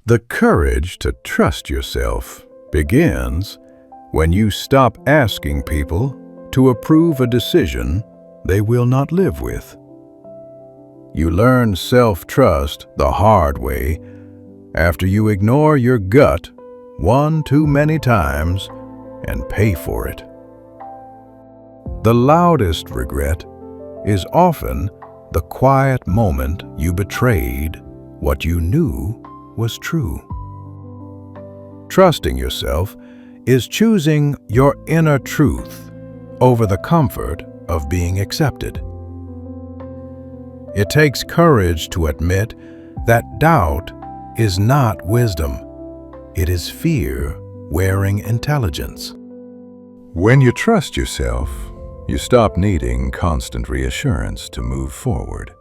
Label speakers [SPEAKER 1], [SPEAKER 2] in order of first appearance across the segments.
[SPEAKER 1] The courage to trust yourself begins when you stop asking people to approve a decision they will not live with. You learn self-trust the hard way after you ignore your gut one too many times and pay for it. The loudest regret is often the quiet moment you betrayed what you knew was true. Trusting yourself is choosing your inner truth over the comfort of being accepted. It takes courage to admit that doubt is not wisdom. It is fear wearing intelligence. When you trust yourself, you stop needing constant reassurance to move forward.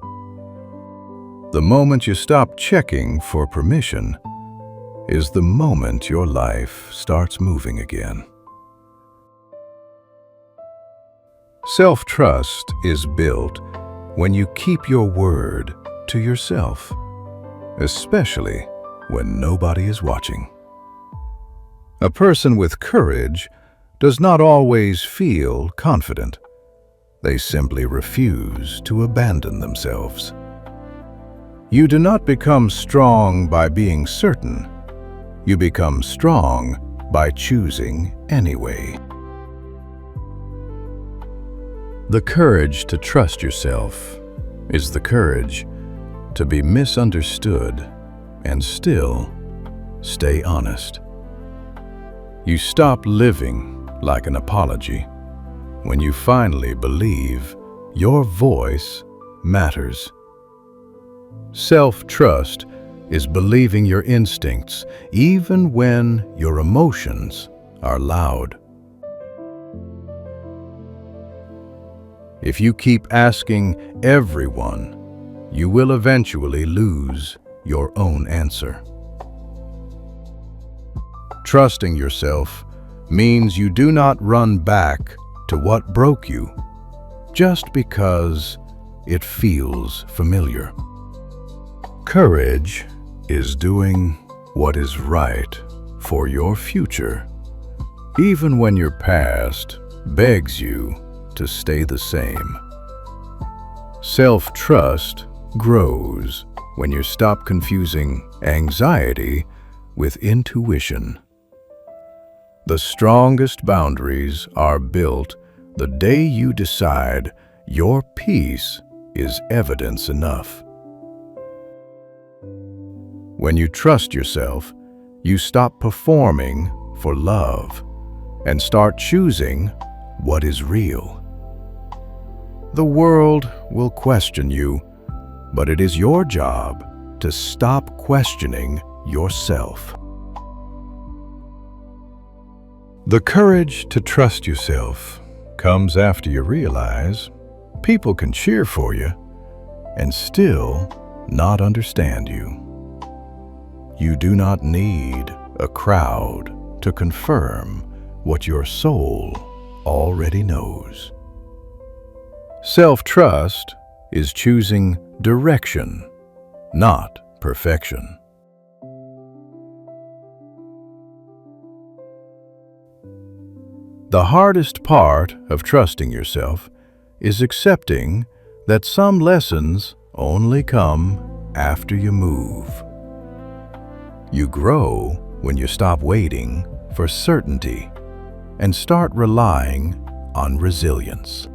[SPEAKER 1] The moment you stop checking for permission is the moment your life starts moving again. Self-trust is built when you keep your word to yourself, especially when nobody is watching. A person with courage does not always feel confident. They simply refuse to abandon themselves. You do not become strong by being certain. You become strong by choosing anyway. The courage to trust yourself is the courage to be misunderstood and still stay honest. You stop living like an apology when you finally believe your voice matters. Self-trust is believing your instincts even when your emotions are loud. If you keep asking everyone, you will eventually lose your own answer. Trusting yourself means you do not run back to what broke you just because it feels familiar. Courage is doing what is right for your future, even when your past begs you to stay the same. Self-trust grows when you stop confusing anxiety with intuition. The strongest boundaries are built the day you decide your peace is evidence enough. When you trust yourself, you stop performing for love and start choosing what is real. The world will question you, but it is your job to stop questioning yourself. The courage to trust yourself comes after you realize people can cheer for you and still not understand you. You do not need a crowd to confirm what your soul already knows. Self-trust is choosing direction, not perfection. The hardest part of trusting yourself is accepting that some lessons only come after you move. You grow when you stop waiting for certainty and start relying on resilience.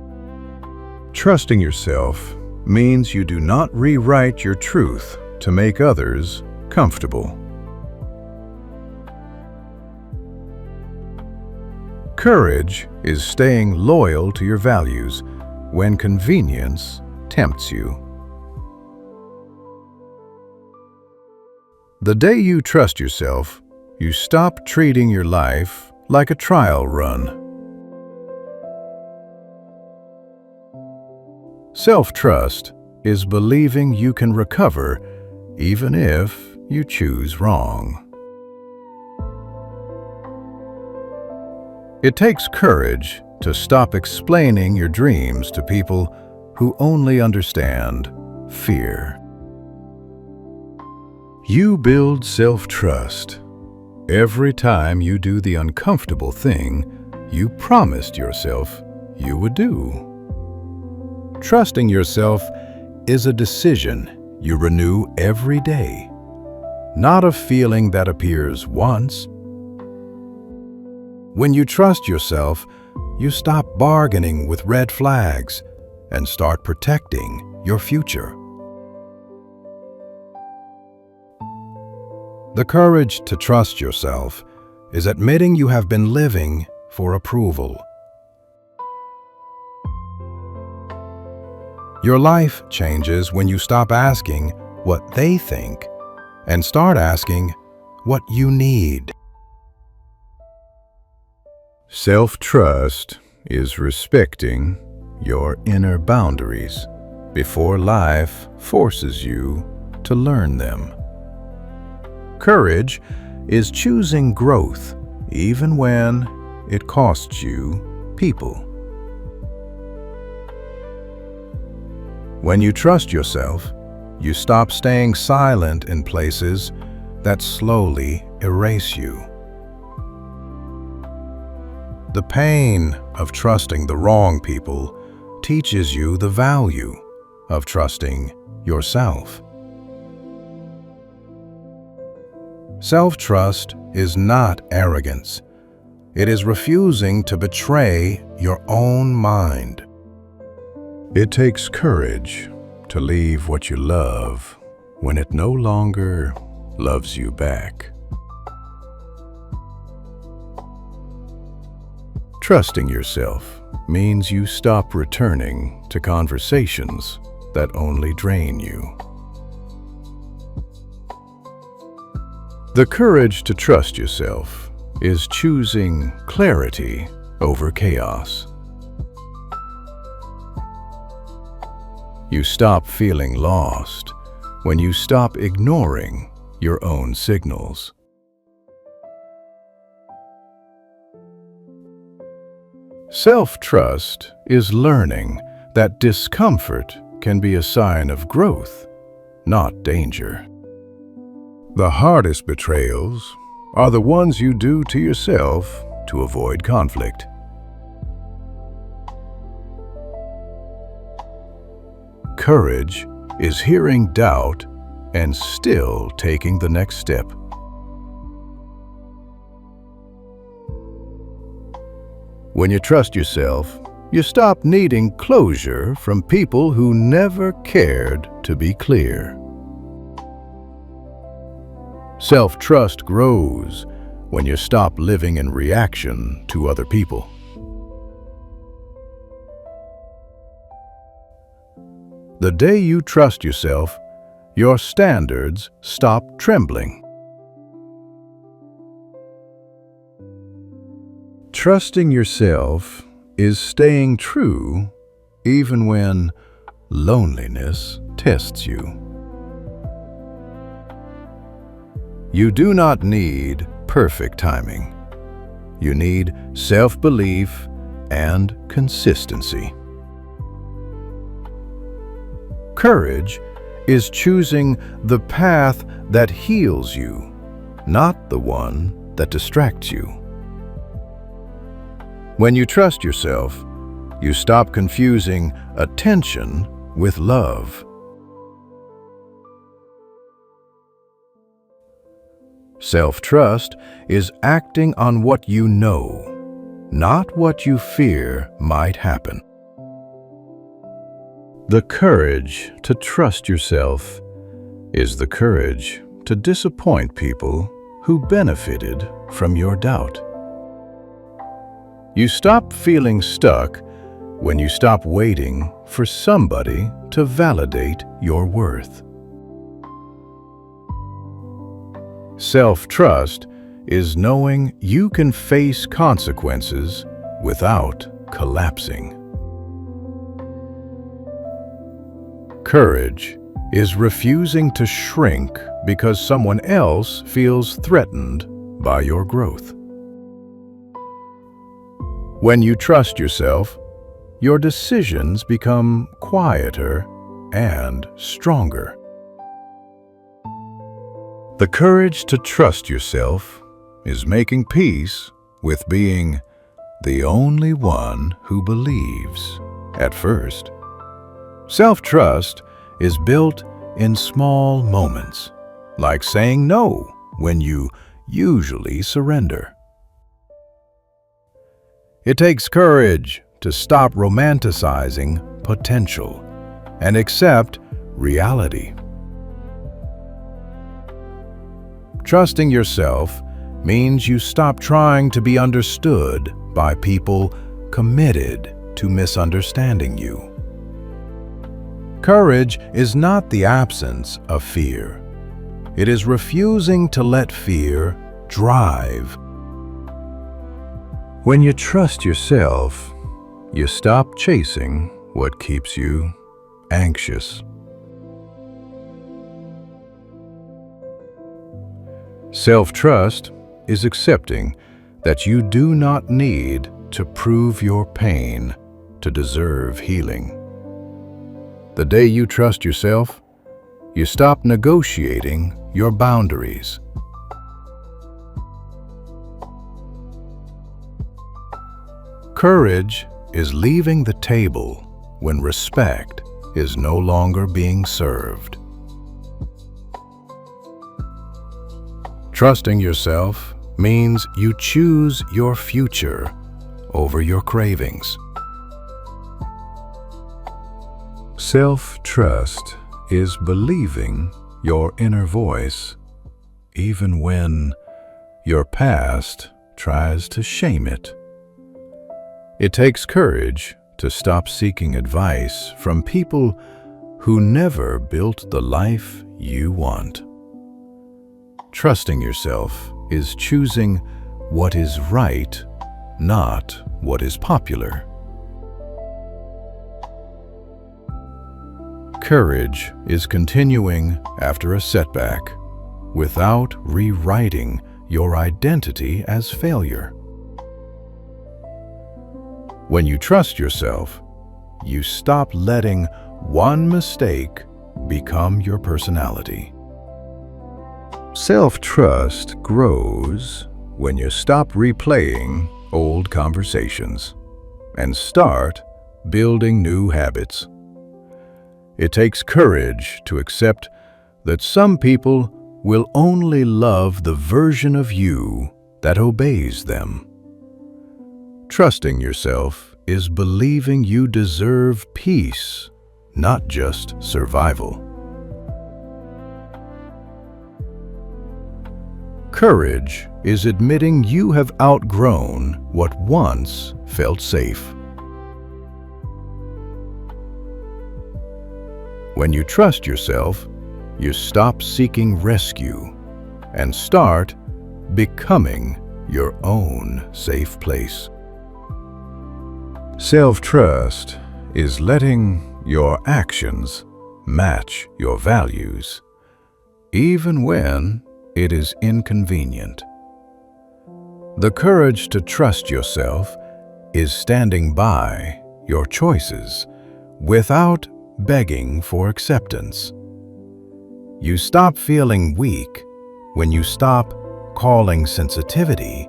[SPEAKER 1] Trusting yourself means you do not rewrite your truth to make others comfortable. Courage is staying loyal to your values when convenience tempts you. The day you trust yourself, you stop treating your life like a trial run. Self-trust is believing you can recover even if you choose wrong. It takes courage to stop explaining your dreams to people who only understand fear. You build self-trust every time you do the uncomfortable thing you promised yourself you would do. Trusting yourself is a decision you renew every day, not a feeling that appears once. When you trust yourself, you stop bargaining with red flags and start protecting your future. The courage to trust yourself is admitting you have been living for approval. Your life changes when you stop asking what they think and start asking what you need. Self-trust is respecting your inner boundaries before life forces you to learn them. Courage is choosing growth even when it costs you people. When you trust yourself, you stop staying silent in places that slowly erase you. The pain of trusting the wrong people teaches you the value of trusting yourself. Self-trust is not arrogance. It is refusing to betray your own mind. It takes courage to leave what you love when it no longer loves you back. Trusting yourself means you stop returning to conversations that only drain you. The courage to trust yourself is choosing clarity over chaos. You stop feeling lost when you stop ignoring your own signals. Self-trust is learning that discomfort can be a sign of growth, not danger. The hardest betrayals are the ones you do to yourself to avoid conflict. Courage is hearing doubt and still taking the next step. When you trust yourself, you stop needing closure from people who never cared to be clear. Self-trust grows when you stop living in reaction to other people. The day you trust yourself, your standards stop trembling. Trusting yourself is staying true even when loneliness tests you. You do not need perfect timing. You need self-belief and consistency. Courage is choosing the path that heals you, not the one that distracts you. When you trust yourself, you stop confusing attention with love. Self-trust is acting on what you know, not what you fear might happen. The courage to trust yourself is the courage to disappoint people who benefited from your doubt. You stop feeling stuck when you stop waiting for somebody to validate your worth. Self-trust is knowing you can face consequences without collapsing. Courage is refusing to shrink because someone else feels threatened by your growth. When you trust yourself, your decisions become quieter and stronger. The courage to trust yourself is making peace with being the only one who believes at first. Self-trust is built in small moments, like saying no when you usually surrender. It takes courage to stop romanticizing potential and accept reality. Trusting yourself means you stop trying to be understood by people committed to misunderstanding you. Courage is not the absence of fear. It is refusing to let fear drive. When you trust yourself, you stop chasing what keeps you anxious. Self-trust is accepting that you do not need to prove your pain to deserve healing. The day you trust yourself, you stop negotiating your boundaries. Courage is leaving the table when respect is no longer being served. Trusting yourself means you choose your future over your cravings. Self-trust is believing your inner voice, even when your past tries to shame it. It takes courage to stop seeking advice from people who never built the life you want. Trusting yourself is choosing what is right, not what is popular. Courage is continuing after a setback without rewriting your identity as failure. When you trust yourself, you stop letting one mistake become your personality. Self-trust grows when you stop replaying old conversations and start building new habits. It takes courage to accept that some people will only love the version of you that obeys them. Trusting yourself is believing you deserve peace, not just survival. Courage is admitting you have outgrown what once felt safe. When you trust yourself, you stop seeking rescue and start becoming your own safe place. Self-trust is letting your actions match your values, even when it is inconvenient. The courage to trust yourself is standing by your choices without begging for acceptance. You stop feeling weak when you stop calling sensitivity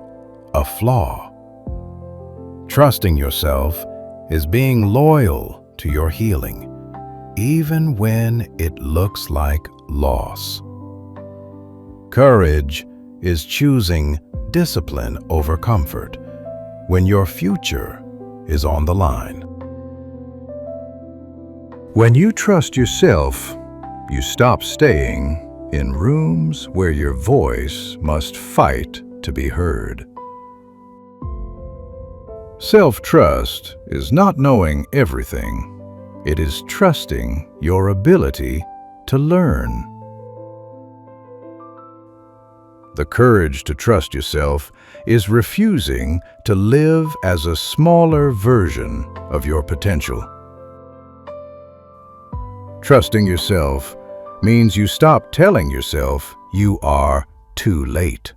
[SPEAKER 1] a flaw. Trusting yourself is being loyal to your healing, even when it looks like loss. Courage is choosing discipline over comfort when your future is on the line. When you trust yourself, you stop staying in rooms where your voice must fight to be heard. Self-trust is not knowing everything. It is trusting your ability to learn. The courage to trust yourself is refusing to live as a smaller version of your potential. Trusting yourself means you stop telling yourself you are too late.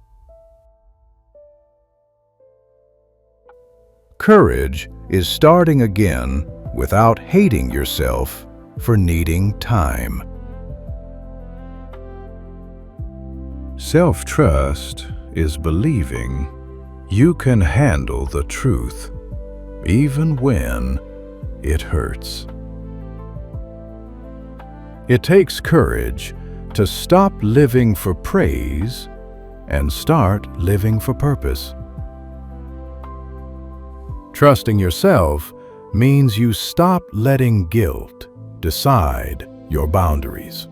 [SPEAKER 1] Courage is starting again without hating yourself for needing time. Self-trust is believing you can handle the truth, even when it hurts. It takes courage to stop living for praise and start living for purpose. Trusting yourself means you stop letting guilt decide your boundaries.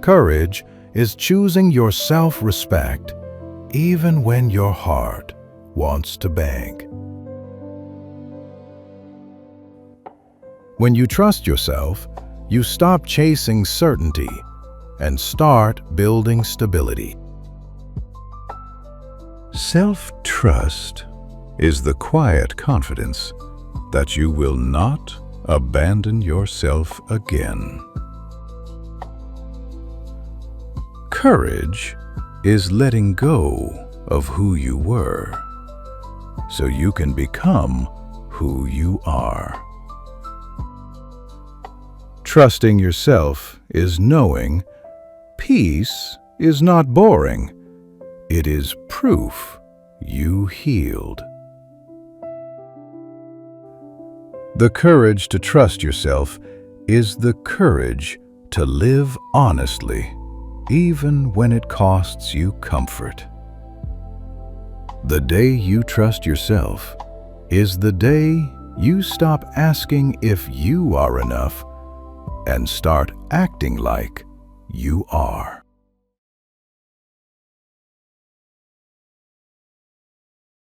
[SPEAKER 1] Courage is choosing your self-respect even when your heart wants to bang. When you trust yourself, you stop chasing certainty and start building stability. Self-trust is the quiet confidence that you will not abandon yourself again. Courage is letting go of who you were so you can become who you are. Trusting yourself is knowing peace is not boring. It is proof you healed. The courage to trust yourself is the courage to live honestly, even when it costs you comfort. The day you trust yourself is the day you stop asking if you are enough and start acting like you are.